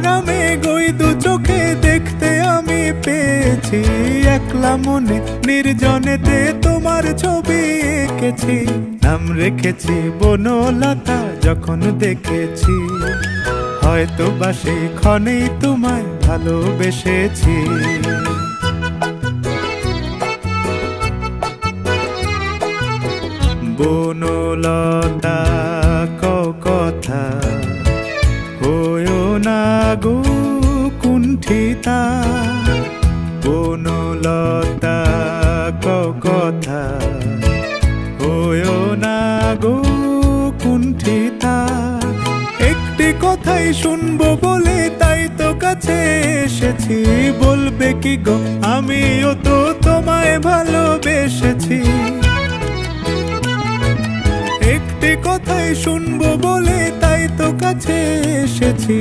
ভরা মেঘ ওই দু চোখে দেখতে আমি পেয়েছি। একলা মনে নির্জনেতে তোমার ছবি এঁকেছি, নাম রেখেছি বনলতা যখন দেখেছি। হয়তো বা সেই ক্ষণেই তোমায় ভালোবেসেছি। বনলতা কও কথা, হয়ো না গো কুণ্ঠিতা। বনলতা কও কথা, হয়ো না গো কুণ্ঠিতা। একটি কথাই শুনবো বলে তাই তো কাছে এসেছি। বলবে কি গো আমিও তো তোমায় ভালোবেসেছি। একটি কথাই শুনবো বলে তাই তো কাছে এসেছি।